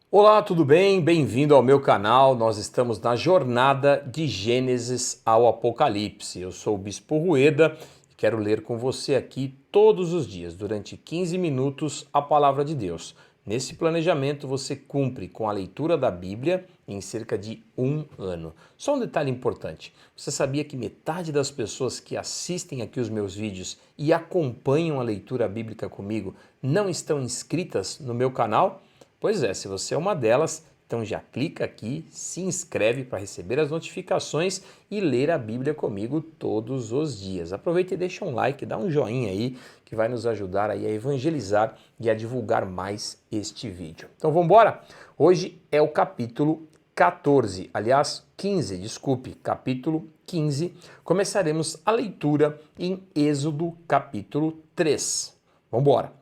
Olá, tudo bem? Bem-vindo ao meu canal. Nós estamos na jornada de Gênesis ao Apocalipse. Eu sou o Bispo Rueda e quero ler com você aqui todos os dias, durante 15 minutos, a palavra de Deus. Nesse planejamento, você cumpre com a leitura da Bíblia em cerca de um ano. Só um detalhe importante: você sabia que metade das pessoas que assistem aqui os meus vídeos e acompanham a leitura bíblica comigo não estão inscritas no meu canal? Pois é, se você é uma delas, então já clica aqui, se inscreve para receber as notificações e ler a Bíblia comigo todos os dias. Aproveita e deixa um like, dá um joinha aí, que vai nos ajudar aí a evangelizar e a divulgar mais este vídeo. Então vamos embora? Hoje é o capítulo 14, aliás, 15, desculpe, capítulo 15. Começaremos a leitura em Êxodo capítulo 3. Vamos embora.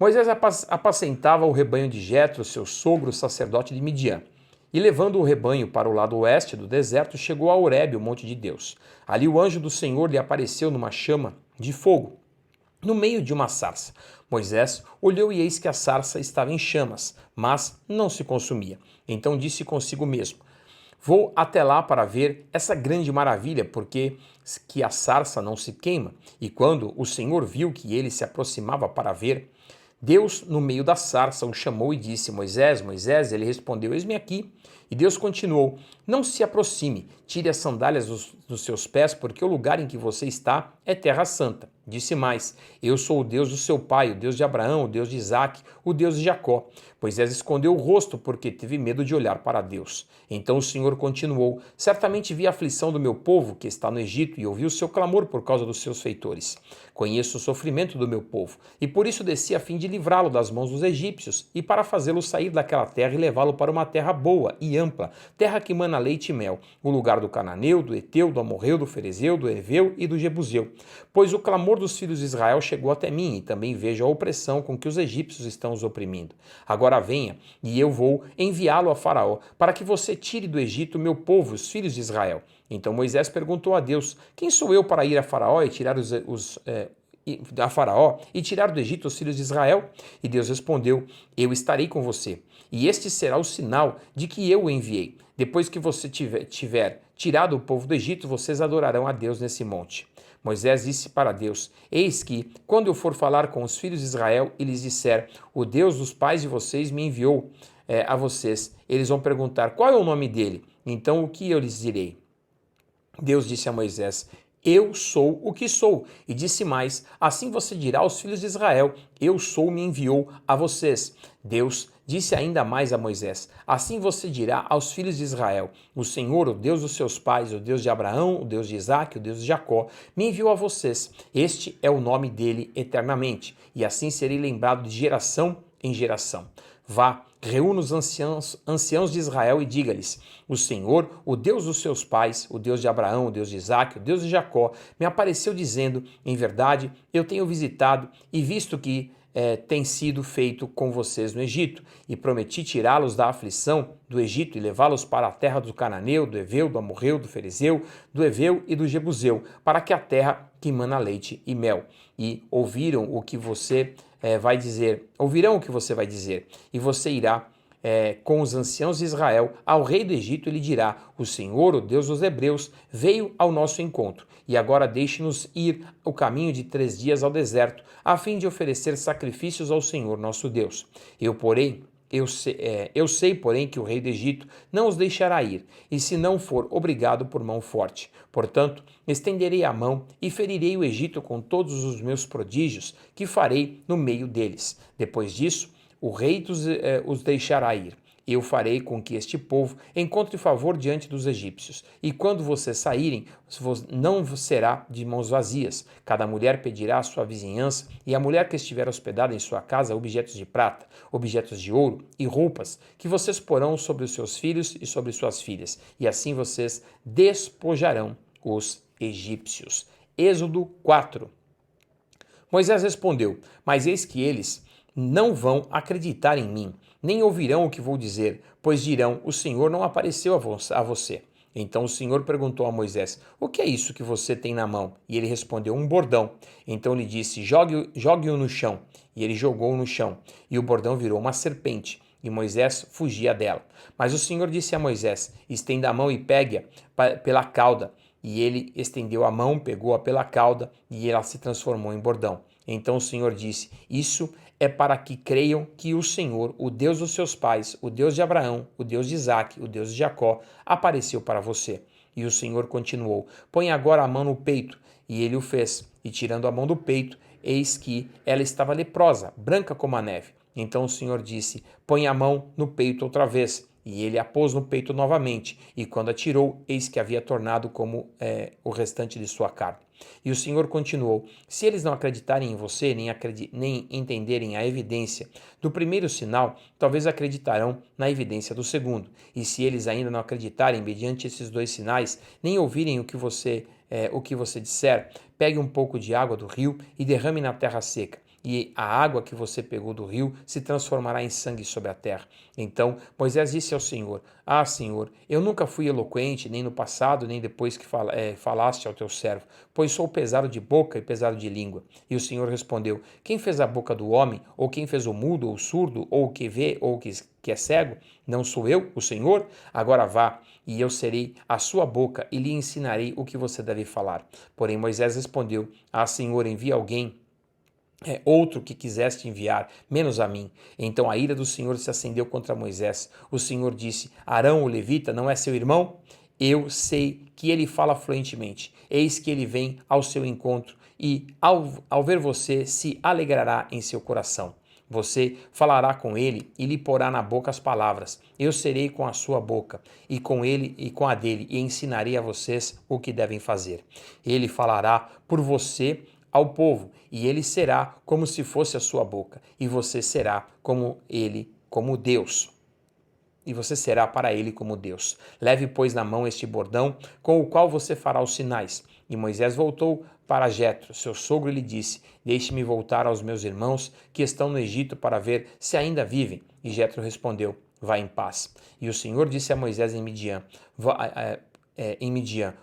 Moisés apacentava o rebanho de Jetro, seu sogro sacerdote de Midian. E levando o rebanho para o lado oeste do deserto, chegou a Horebe, o monte de Deus. Ali o anjo do Senhor lhe apareceu numa chama de fogo, no meio de uma sarça. Moisés olhou e eis que a sarça estava em chamas, mas não se consumia. Então disse consigo mesmo: Vou até lá para ver essa grande maravilha, porque que a sarça não se queima. E quando o Senhor viu que ele se aproximava para ver, Deus, no meio da sarça, o chamou e disse: Moisés, Moisés. Ele respondeu: Eis-me aqui. E Deus continuou: Não se aproxime, tire as sandálias dos seus pés, porque o lugar em que você está é terra santa. Disse mais: Eu sou o Deus do seu pai, o Deus de Abraão, o Deus de Isaque, o Deus de Jacó. Moisés escondeu o rosto porque teve medo de olhar para Deus. Então o Senhor continuou: Certamente vi a aflição do meu povo que está no Egito e ouvi o seu clamor por causa dos seus feitores. Conheço o sofrimento do meu povo e por isso desci a fim de livrá-lo das mãos dos egípcios e para fazê-lo sair daquela terra e levá-lo para uma terra boa e ampla, terra que mana leite e mel, o lugar do cananeu, do eteu, do amorreu, do ferezeu, do heveu e do jebuseu. Pois o clamor dos filhos de Israel chegou até mim e também vejo a opressão com que os egípcios estão os oprimindo. Agora venha e eu vou enviá-lo a Faraó para que você tire do Egito meu povo, os filhos de Israel. Então Moisés perguntou a Deus: Quem sou eu para ir a Faraó e tirar a Faraó e tirar do Egito os filhos de Israel? E Deus respondeu: Eu estarei com você, e este será o sinal de que eu o enviei. Depois que você tiver tirado o povo do Egito, vocês adorarão a Deus nesse monte. Moisés disse para Deus: Eis que, quando eu for falar com os filhos de Israel e lhes disser: O Deus dos pais de vocês me enviou a vocês, eles vão perguntar: Qual é o nome dele? Então o que eu lhes direi? Deus disse a Moisés: Eu sou o que sou. E disse mais: Assim você dirá aos filhos de Israel: Eu sou, me enviou a vocês. Deus disse ainda mais a Moisés: Assim você dirá aos filhos de Israel: O Senhor, o Deus dos seus pais, o Deus de Abraão, o Deus de Isaque, o Deus de Jacó, me enviou a vocês. Este é o nome dele eternamente. E assim serei lembrado de geração em geração. Vá, reúna os anciãos de Israel e diga-lhes: O Senhor, o Deus dos seus pais, o Deus de Abraão, o Deus de Isaque, o Deus de Jacó, me apareceu dizendo: Em verdade, eu tenho visitado e visto que tem sido feito com vocês no Egito, e prometi tirá-los da aflição do Egito e levá-los para a terra do cananeu, do heveu, do amorreu, do ferezeu, do heveu e do jebuseu, para que a terra que mana leite e mel. E ouvirão o que você vai dizer, e você irá com os anciãos de Israel ao rei do Egito e lhe dirá: O Senhor, o Deus dos hebreus, veio ao nosso encontro, e agora deixe-nos ir o caminho de 3 dias ao deserto, a fim de oferecer sacrifícios ao Senhor nosso Deus. Eu sei, porém, que o rei do Egito não os deixará ir, e se não for obrigado por mão forte. Portanto, estenderei a mão e ferirei o Egito com todos os meus prodígios que farei no meio deles. Depois disso, o rei os deixará ir. Eu farei com que este povo encontre favor diante dos egípcios. E quando vocês saírem, não será de mãos vazias. Cada mulher pedirá à sua vizinhança, e a mulher que estiver hospedada em sua casa, objetos de prata, objetos de ouro e roupas, que vocês porão sobre os seus filhos e sobre suas filhas. E assim vocês despojarão os egípcios. Êxodo 4. Moisés respondeu: Mas eis que eles não vão acreditar em mim, nem ouvirão o que vou dizer, pois dirão: O Senhor não apareceu a você. Então o Senhor perguntou a Moisés: O que é isso que você tem na mão? E ele respondeu: Um bordão. Então lhe disse: Jogue-o no chão. E ele jogou-o no chão, e o bordão virou uma serpente. e Moisés fugia dela. Mas o Senhor disse a Moisés: estenda a mão e pegue-a pela cauda. E ele estendeu a mão, pegou-a pela cauda, e ela se transformou em bordão. Então o Senhor disse: isso é para que creiam que o Senhor, o Deus dos seus pais, o Deus de Abraão, o Deus de Isaque, o Deus de Jacó, apareceu para você. E o Senhor continuou: põe agora a mão no peito. E ele o fez. E tirando a mão do peito, eis que ela estava leprosa, branca como a neve. Então o Senhor disse: põe a mão no peito outra vez. E ele a pôs no peito novamente, e quando a tirou, eis que havia tornado como o restante de sua carne. E o Senhor continuou: se eles não acreditarem em você, nem entenderem a evidência do primeiro sinal, talvez acreditarão na evidência do segundo. E se eles ainda não acreditarem mediante esses dois sinais, nem ouvirem o que você disser, pegue um pouco de água do rio e derrame na terra seca. E a água que você pegou do rio se transformará em sangue sobre a terra. Então Moisés disse ao Senhor: ah, Senhor, eu nunca fui eloquente, nem no passado, nem depois que falaste ao teu servo, pois sou pesado de boca e pesado de língua. E o Senhor respondeu: quem fez a boca do homem, ou quem fez o mudo, ou o surdo, ou o que vê, ou o que é cego? Não sou eu, o Senhor? Agora vá, e eu serei a sua boca e lhe ensinarei o que você deve falar. Porém Moisés respondeu: ah, Senhor, envia alguém outro que quiseste enviar, menos a mim. Então a ira do Senhor se acendeu contra Moisés. O Senhor disse: Arão, o levita, não é seu irmão? Eu sei que ele fala fluentemente. Eis que ele vem ao seu encontro e, ao ver você, se alegrará em seu coração. Você falará com ele e lhe porá na boca as palavras. Eu serei com a sua boca e com ele e com a dele e ensinarei a vocês o que devem fazer. Ele falará por você ao povo, e ele será como se fosse a sua boca, e você será como ele, como Deus. E você será para ele como Deus. Leve, pois, na mão este bordão, com o qual você fará os sinais. E Moisés voltou para Jetro, seu sogro, e lhe disse: deixe-me voltar aos meus irmãos que estão no Egito para ver se ainda vivem. E Jetro respondeu: vá em paz. E o Senhor disse a Moisés em Midian: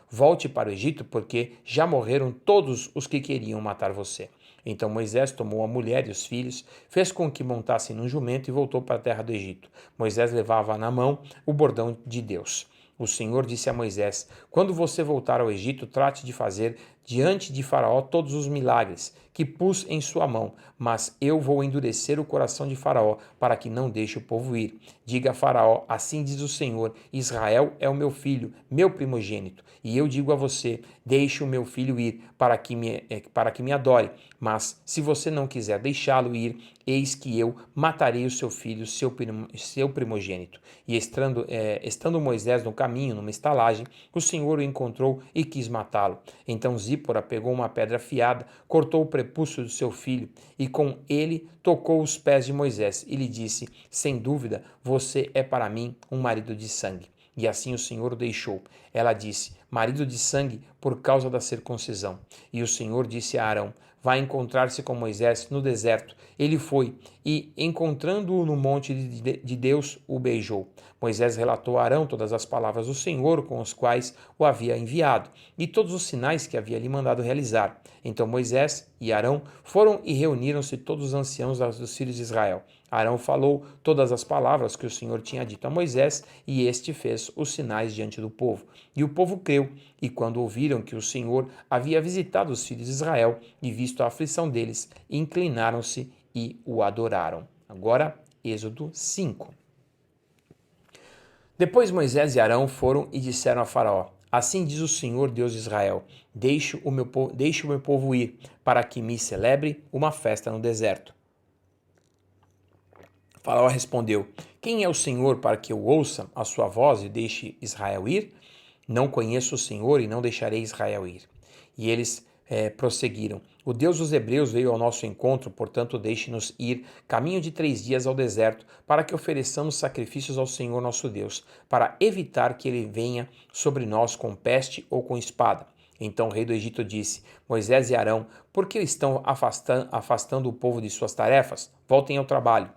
volte para o Egito, porque já morreram todos os que queriam matar você. Então Moisés tomou a mulher e os filhos, fez com que montassem num jumento e voltou para a terra do Egito. Moisés levava na mão o bordão de Deus. O Senhor disse a Moisés: quando você voltar ao Egito, trate de fazer diante de Faraó todos os milagres que pus em sua mão, mas eu vou endurecer o coração de Faraó para que não deixe o povo ir. Diga a Faraó: assim diz o Senhor: Israel é o meu filho, meu primogênito, e eu digo a você: deixe o meu filho ir para que me adore. Mas se você não quiser deixá-lo ir, eis que eu matarei o seu filho, seu primogênito. E estando Moisés no caminho, numa estalagem, o Senhor o encontrou e quis matá-lo. Então Zípora pegou uma pedra afiada, cortou o prepúcio do seu filho, e com ele tocou os pés de Moisés, e lhe disse: sem dúvida, você é para mim um marido de sangue. E assim o Senhor o deixou. Ela disse: marido de sangue, por causa da circuncisão. E o Senhor disse a Arão: vai encontrar-se com Moisés no deserto. Ele foi, e, encontrando-o no monte de Deus, o beijou. Moisés relatou a Arão todas as palavras do Senhor com os quais o havia enviado, e todos os sinais que havia lhe mandado realizar. Então Moisés e Arão foram e reuniram-se todos os anciãos dos filhos de Israel. Arão falou todas as palavras que o Senhor tinha dito a Moisés, e este fez os sinais diante do povo. E o povo creu, e quando ouviram que o Senhor havia visitado os filhos de Israel e visto a aflição deles, inclinaram-se e o adoraram. Agora, Êxodo 5. Depois Moisés e Arão foram e disseram a Faraó: assim diz o Senhor, Deus de Israel: deixe o meu povo ir, para que me celebre uma festa no deserto. Faraó respondeu: quem é o Senhor para que eu ouça a sua voz e deixe Israel ir? Não conheço o Senhor e não deixarei Israel ir. E eles prosseguiram: o Deus dos Hebreus veio ao nosso encontro, portanto deixe-nos ir caminho de 3 dias ao deserto, para que ofereçamos sacrifícios ao Senhor nosso Deus, para evitar que ele venha sobre nós com peste ou com espada. Então o rei do Egito disse: Moisés e Arão, por que estão afastando o povo de suas tarefas? Voltem ao trabalho.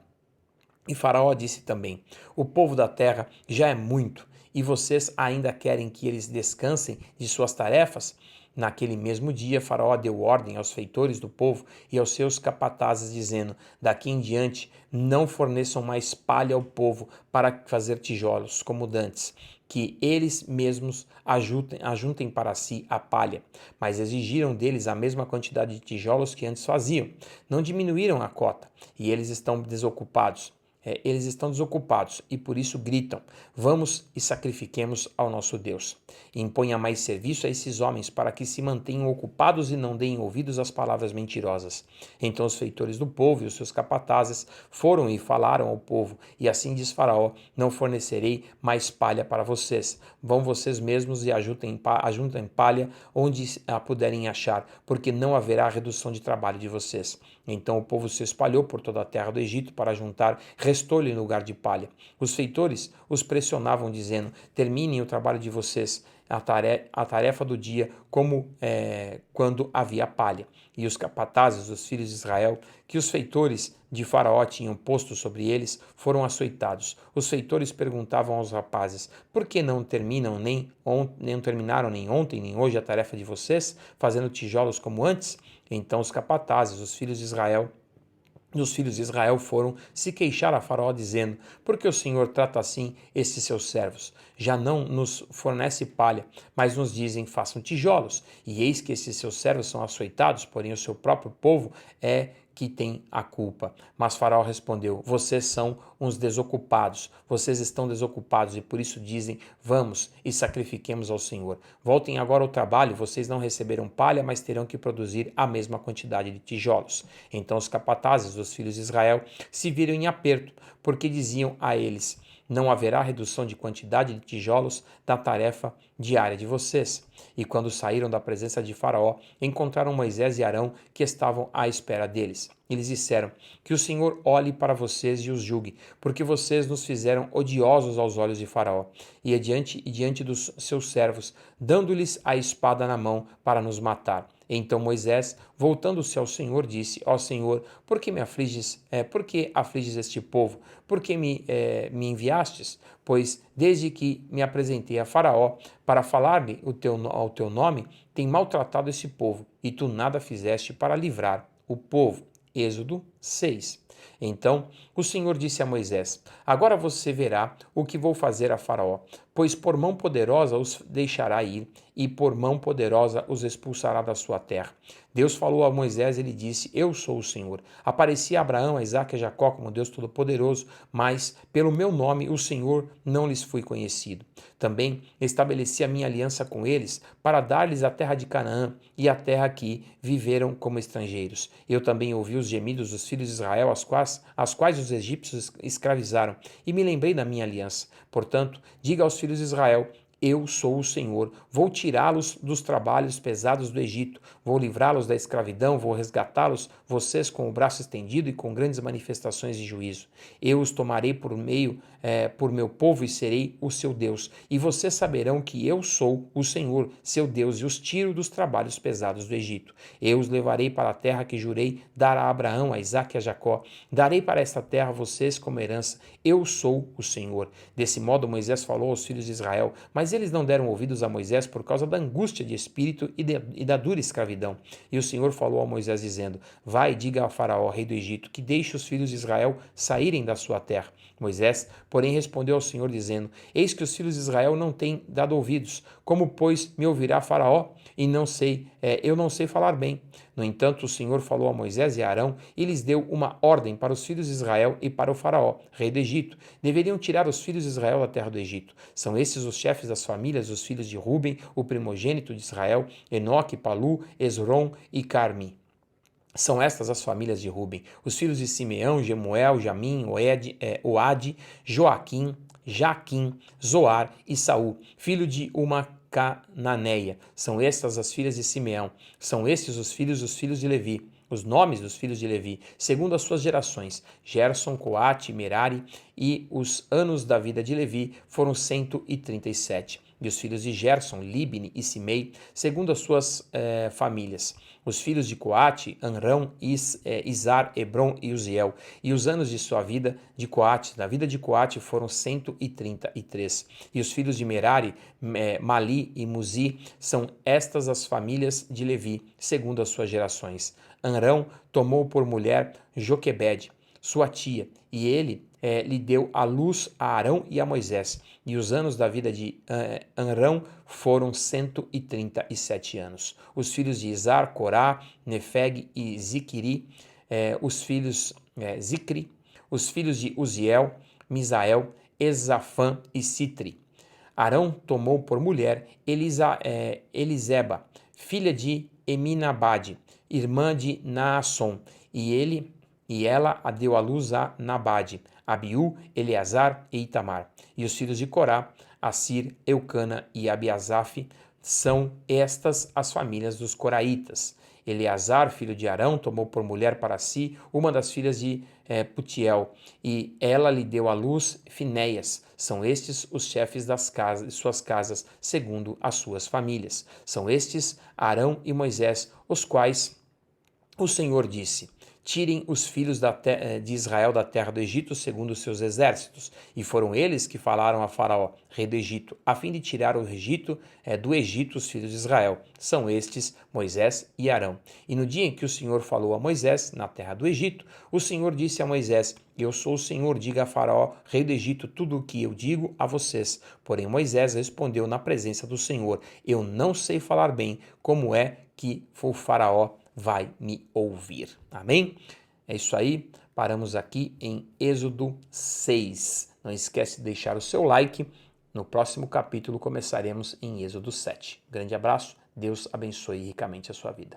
E Faraó disse também: o povo da terra já é muito, e vocês ainda querem que eles descansem de suas tarefas? Naquele mesmo dia, Faraó deu ordem aos feitores do povo e aos seus capatazes, dizendo: daqui em diante não forneçam mais palha ao povo para fazer tijolos, como dantes, que eles mesmos ajuntem para si a palha. Mas exigiram deles a mesma quantidade de tijolos que antes faziam. Não diminuíram a cota, e eles estão desocupados. E por isso gritam: vamos e sacrifiquemos ao nosso Deus. E imponha mais serviço a esses homens para que se mantenham ocupados e não deem ouvidos às palavras mentirosas. Então os feitores do povo e os seus capatazes foram e falaram ao povo, e assim diz Faraó: não fornecerei mais palha para vocês. Vão vocês mesmos e ajuntem palha onde a puderem achar, porque não haverá redução de trabalho de vocês. Então o povo se espalhou por toda a terra do Egito para juntar restolho em lugar de palha. Os feitores os pressionavam, dizendo: terminem o trabalho de vocês, a tarefa do dia, como quando havia palha. E os capatazes, os filhos de Israel, que os feitores de Faraó tinham posto sobre eles, foram açoitados. Os feitores perguntavam aos rapazes: por que não terminaram nem ontem nem hoje a tarefa de vocês, fazendo tijolos como antes? Então os capatazes, os filhos de Israel foram se queixar a Faraó, dizendo: por que o Senhor trata assim esses seus servos? Já não nos fornece palha, mas nos dizem: façam tijolos. E eis que esses seus servos são açoitados, porém o seu próprio povo é que tem a culpa. Mas Faraó respondeu: vocês são uns desocupados, vocês estão desocupados e por isso dizem: vamos e sacrifiquemos ao Senhor. Voltem agora ao trabalho, vocês não receberam palha, mas terão que produzir a mesma quantidade de tijolos. Então os capatazes dos filhos de Israel se viram em aperto, porque diziam a eles: não haverá redução de quantidade de tijolos da tarefa diária de vocês. E quando saíram da presença de Faraó, encontraram Moisés e Arão, que estavam à espera deles. Eles disseram: que o Senhor olhe para vocês e os julgue, porque vocês nos fizeram odiosos aos olhos de Faraó, e diante dos seus servos, dando-lhes a espada na mão para nos matar. Então Moisés, voltando-se ao Senhor, disse: ó Senhor, por que afliges este povo? Por que me enviastes? Pois desde que me apresentei a Faraó para falar-lhe ao teu nome, tem maltratado esse povo, e tu nada fizeste para livrar o povo. Êxodo 6. Então o Senhor disse a Moisés: agora você verá o que vou fazer a Faraó, pois por mão poderosa os deixará ir, e por mão poderosa os expulsará da sua terra. Deus falou a Moisés e lhe disse: eu sou o Senhor. Apareci a Abraão, a Isaque e a Jacó como Deus Todo-Poderoso, mas pelo meu nome, o Senhor, não lhes fui conhecido. Também estabeleci a minha aliança com eles para dar-lhes a terra de Canaã e a terra que viveram como estrangeiros. Eu também ouvi os gemidos dos filhos de Israel, as quais os egípcios escravizaram, e me lembrei da minha aliança. Portanto, diga aos filhos de Israel: eu sou o Senhor, vou tirá-los dos trabalhos pesados do Egito, vou livrá-los da escravidão, vou resgatá-los, vocês com o braço estendido e com grandes manifestações de juízo. Eu os tomarei por meu povo e serei o seu Deus, e vocês saberão que eu sou o Senhor, seu Deus, e os tiro dos trabalhos pesados do Egito. Eu os levarei para a terra que jurei dar a Abraão, a Isaque e a Jacó. Darei para esta terra vocês como herança. Eu sou o Senhor. Desse modo Moisés falou aos filhos de Israel, mas eles não deram ouvidos a Moisés por causa da angústia de espírito e da dura escravidão. E o Senhor falou a Moisés dizendo: vai, diga a Faraó, rei do Egito, que deixe os filhos de Israel saírem da sua terra. Moisés, porém, respondeu ao Senhor dizendo: eis que os filhos de Israel não têm dado ouvidos. Como, pois, me ouvirá Faraó? E eu não sei falar bem. No entanto, o Senhor falou a Moisés e a Arão e lhes deu uma ordem para os filhos de Israel e para o Faraó, rei do Egito. Deveriam tirar os filhos de Israel da terra do Egito. São esses os chefes das famílias, os filhos de Ruben, o primogênito de Israel: Enoque, Palu, Esrom e Carmi. São estas as famílias de Ruben. Os filhos de Simeão: Jemuel, Jamim, Oade, Joaquim, Jaquim, Zoar e Saul, filho de uma cananeia. São estas as filhas de Simeão. São estes os filhos de Levi. Os nomes dos filhos de Levi, segundo as suas gerações: Gerson, Coate, Merari, e os anos da vida de Levi foram 137. E os filhos de Gerson, Libni e Simei, segundo as suas famílias. Os filhos de Coate, Amrão, Izar, Hebron e Uziel. E os anos de sua vida de Coate, da vida de Coate, foram 133. E os filhos de Merari, Mali e Muzi, são estas as famílias de Levi, segundo as suas gerações. Amrão tomou por mulher Joquebede, sua tia, e ele lhe deu à luz a Arão e a Moisés. E os anos da vida de Amrão foram 137 anos. Os filhos de Izar, Corá, Nefeg e Zicri, Zicri, os filhos de Uziel, Misael, Ezafã e Citri. Arão tomou por mulher Eliseba, filha de Eminabade, irmã de Naasson, e ela a deu à luz a Nabade, Abiú, Eleazar e Itamar. E os filhos de Corá, Assir, Eucana e Abiasaf, são estas as famílias dos coraitas. Eleazar, filho de Arão, tomou por mulher para si uma das filhas de Putiel, e ela lhe deu à luz Finéias. São estes os chefes de suas casas, segundo as suas famílias. São estes Arão e Moisés, os quais o Senhor disse: tirem os filhos de Israel da terra do Egito segundo os seus exércitos. E foram eles que falaram a Faraó, rei do Egito, a fim de tirar do Egito os filhos de Israel. São estes Moisés e Arão. E no dia em que o Senhor falou a Moisés, na terra do Egito, o Senhor disse a Moisés: eu sou o Senhor, diga a Faraó, rei do Egito, tudo o que eu digo a vocês. Porém Moisés respondeu na presença do Senhor: eu não sei falar bem, como é que o Faraó vai me ouvir. Amém? É isso aí. Paramos aqui em Êxodo 6. Não esquece de deixar o seu like. No próximo capítulo começaremos em Êxodo 7. Grande abraço. Deus abençoe ricamente a sua vida.